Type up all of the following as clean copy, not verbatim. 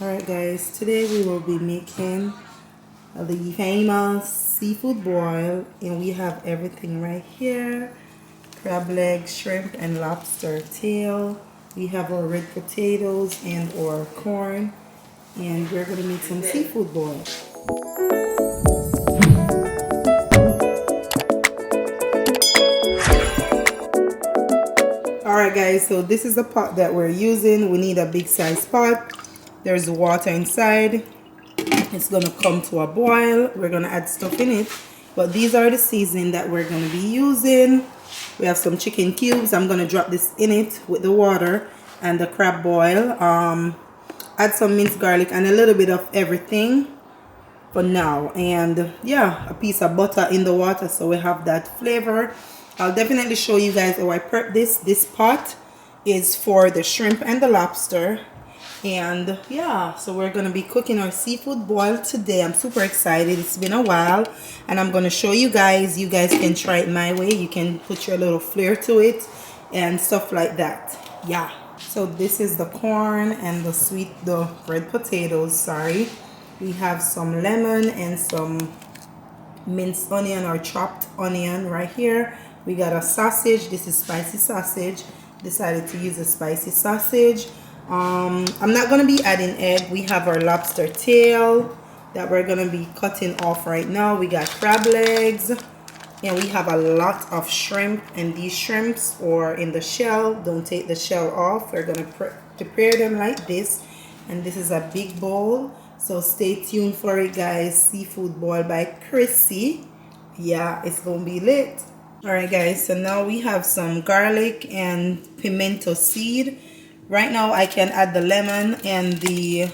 Alright guys, today we will be making the famous seafood boil, and we have everything right here: crab legs, shrimp and lobster tail. We have our red potatoes and our corn, and we're going to make some seafood boil. Alright guys, so this is the pot that we're using. We need a big size pot. There's water inside. It's gonna come to a boil. We're gonna add stuff in it, but these are the seasoning that we're gonna be using. We have some chicken cubes. I'm gonna drop this in it with the water and the crab boil. Add some minced garlic and a little bit of everything for now, and yeah, a piece of butter in the water so we have that flavor. I'll definitely show you guys how I prep this. This pot is for the shrimp and the lobster. And yeah, so we're gonna be cooking our seafood boil today. I'm super excited. It's been a while, and I'm gonna show you guys. You guys can try it my way. You can put your little flair to it and stuff like that. Yeah, so this is the corn and the red potatoes, sorry. We have some lemon and some minced onion or chopped onion right here. We got a sausage. This is spicy sausage. Decided to use a spicy sausage. I'm not gonna be adding egg. We have our lobster tail that we're gonna be cutting off right now. We got crab legs, and we have a lot of shrimp, and these shrimps are in the shell. Don't take the shell off. We're gonna prepare them like this, and this is a big bowl, so stay tuned for it guys. Seafood boil by Crissy. Yeah, it's gonna be lit. All right guys, so now we have some garlic and pimento seed. Right now I can add the lemon and the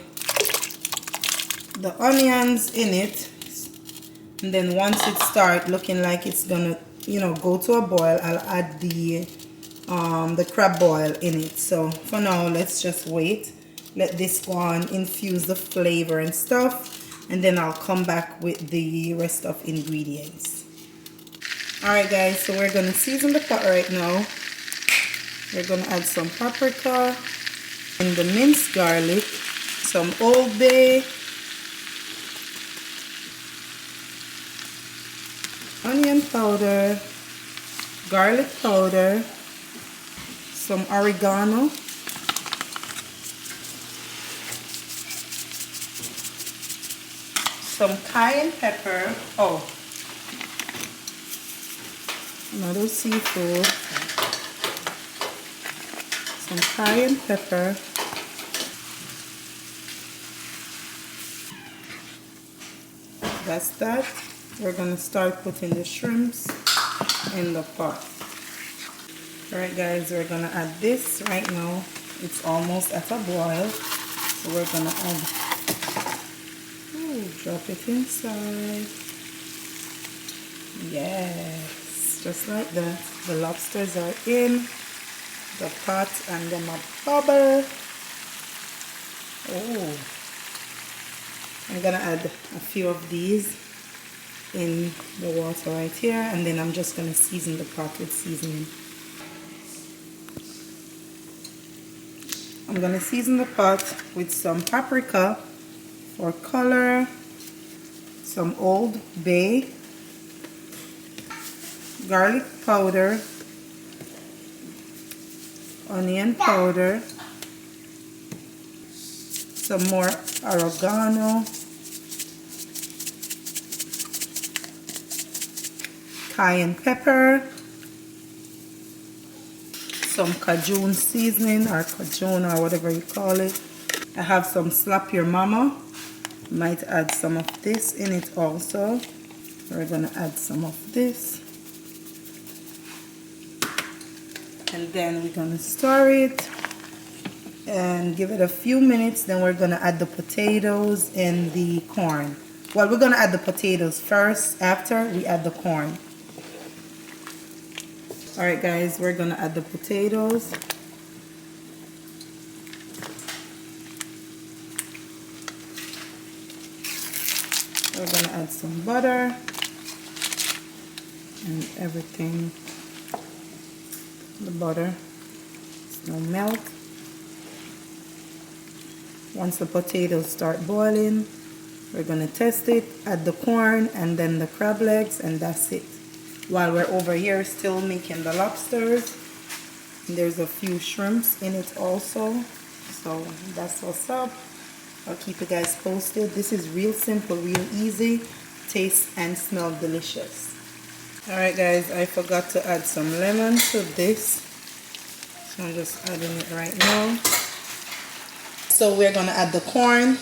onions in it, and then once it starts looking like it's gonna, you know, go to a boil, I'll add the crab boil in it. So for now, let's just wait, let this go on, infuse the flavor and stuff, and then I'll come back with the rest of ingredients. All right guys, so we're gonna season the pot right now. We're gonna add some paprika and the minced garlic, some Old Bay, onion powder, garlic powder, some oregano, some cayenne pepper. Oh, another seafood. Some cayenne pepper, that's that. We're gonna start putting the shrimps in the pot. All right guys, we're gonna add this right now. It's almost at a boil, so we're gonna add, drop it inside. Yes, just like that. The lobsters are in the pot and then a bubble. Oh, I'm gonna add a few of these in the water right here, and then I'm just gonna season the pot with seasoning. I'm gonna season the pot with some paprika for color, some Old Bay, garlic powder, onion powder, some more oregano, cayenne pepper, some Cajun seasoning or Cajun or whatever you call it. I have some Slap Your Mama. Might add some of this in it also. We're gonna add some of this. And then we're gonna stir it and give it a few minutes. Then we're gonna add the potatoes and the corn. Well, we're gonna add the potatoes first after we add the corn. All right guys, we're gonna add the potatoes. We're gonna add some butter and everything. The butter, it's no melt. Once the potatoes start boiling, we're going to test it, add the corn and then the crab legs, and that's it. While we're over here still making the lobsters, there's a few shrimps in it also. So that's what's up. I'll keep you guys posted. This is real simple, real easy, taste and smell delicious. Alright guys, I forgot to add some lemon to this, so I'm just adding it right now. So we're going to add the corn.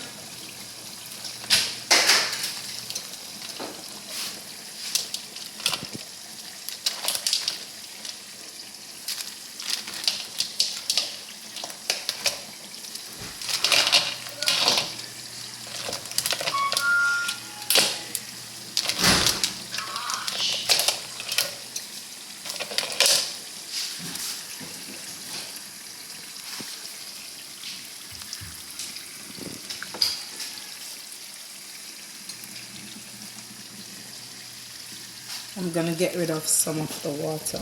I'm going to get rid of some of the water.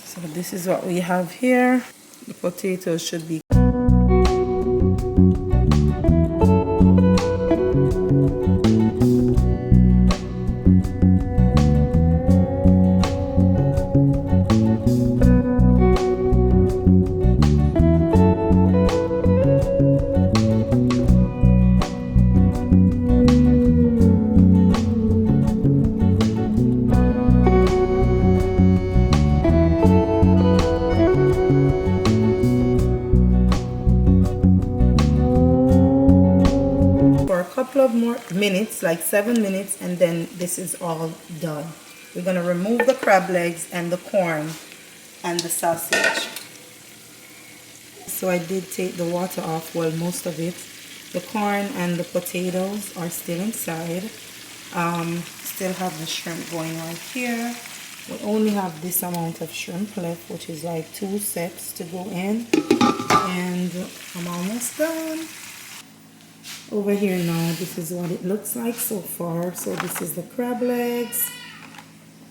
So this is what we have here. The potatoes should be couple of more minutes, like 7 minutes, and then this is all done. We're going to remove the crab legs and the corn and the sausage. So I did take the water off, well, most of it. The corn and the potatoes are still inside. Still have the shrimp going right here. We only have this amount of shrimp left, which is like 2 sets to go in, and I'm almost done. Over here now, this is what it looks like so far. So this is the crab legs,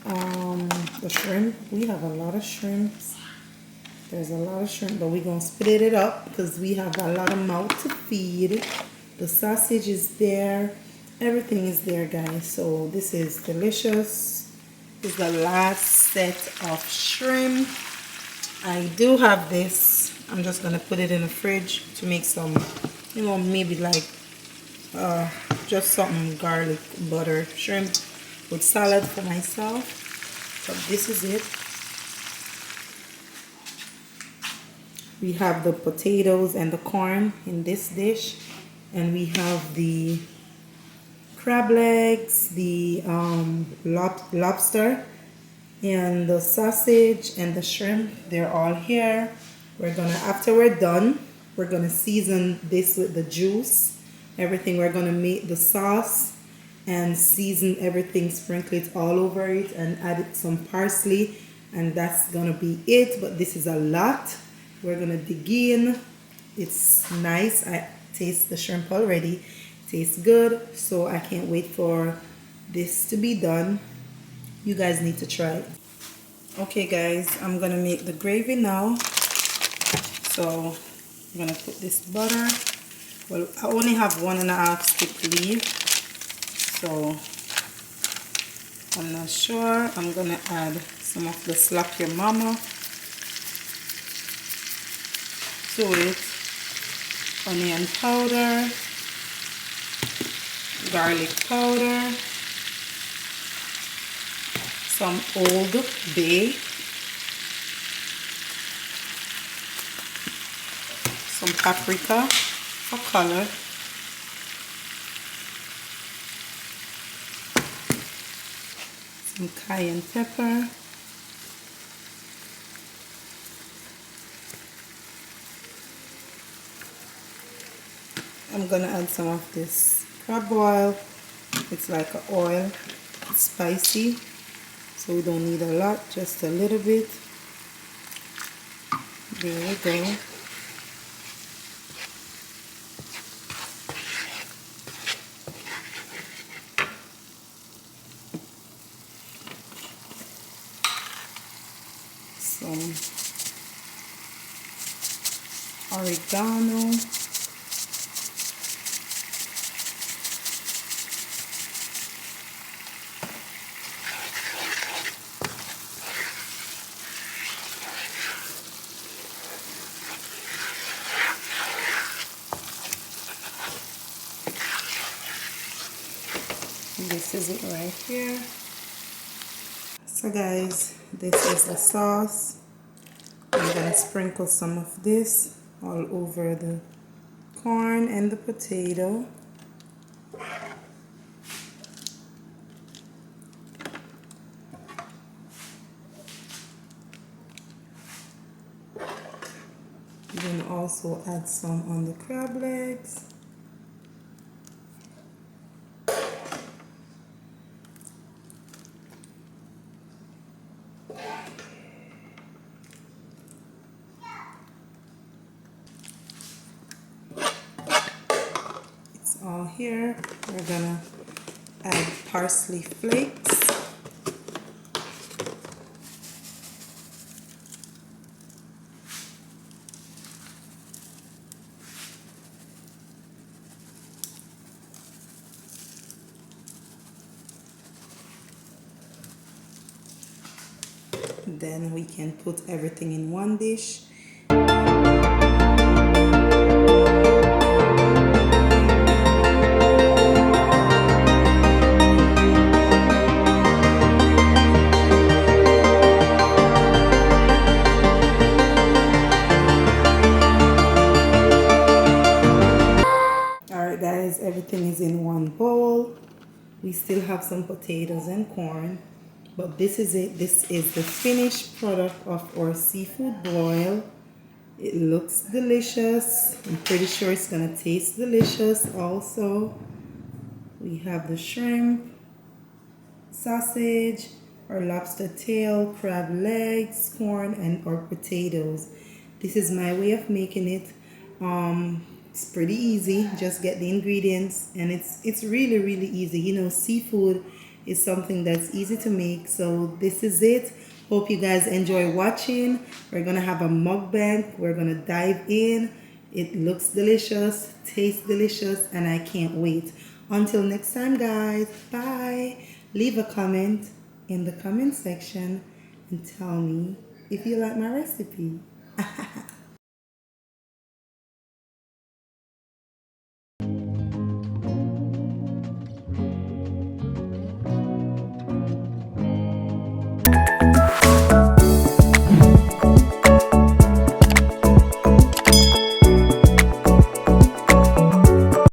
the shrimp. We have a lot of shrimps. There's a lot of shrimp, but we're gonna split it up because we have a lot of mouth to feed. The sausage is there, everything is there, guys. So this is delicious. This is the last set of shrimp. I do have this. I'm just gonna put it in the fridge to make some, you know, maybe like just something garlic butter shrimp with salad for myself. So this is it. We have the potatoes and the corn in this dish, and we have the crab legs, the lobster, and the sausage and the shrimp. They're all here. We're gonna, after we're done, we're gonna season this with the juice, everything. We're gonna make the sauce and season everything, sprinkle it all over it, and add some parsley, and that's gonna be it. But this is a lot. We're gonna dig in. It's nice. I taste the shrimp already. It tastes good, so I can't wait for this to be done. You guys need to try it. Okay guys, I'm gonna make the gravy now. So I'm gonna put this butter. Well, I only have 1.5 stick leaf, so I'm not sure. I'm gonna add some of the slap your mama to it. Onion powder, garlic powder, some Old Bay, some paprika for color, some cayenne pepper, I'm gonna add some of this crab oil. It's like an oil. It's spicy, so we don't need a lot, just a little bit. There we go. Some oregano, this is it right here. So guys, this is the sauce. I'm gonna sprinkle some of this all over the corn and the potato. Then also add some on the crab legs. It's all here. We're gonna add parsley flakes. Then we can put everything in one dish. Alright guys, everything is in one bowl. We still have some potatoes and corn. But this is it. This is the finished product of our seafood boil. It looks delicious. I'm pretty sure it's gonna taste delicious also. We have the shrimp, sausage, our lobster tail, crab legs, corn, and our potatoes. This is my way of making it. It's pretty easy. Just get the ingredients, and it's really easy. You know, seafood is something that's easy to make. So this is it. Hope you guys enjoy watching. We're gonna have a mukbang. We're gonna dive in. It looks delicious, tastes delicious, and I can't wait. Until next time guys, bye. Leave a comment in the comment section and tell me if you like my recipe.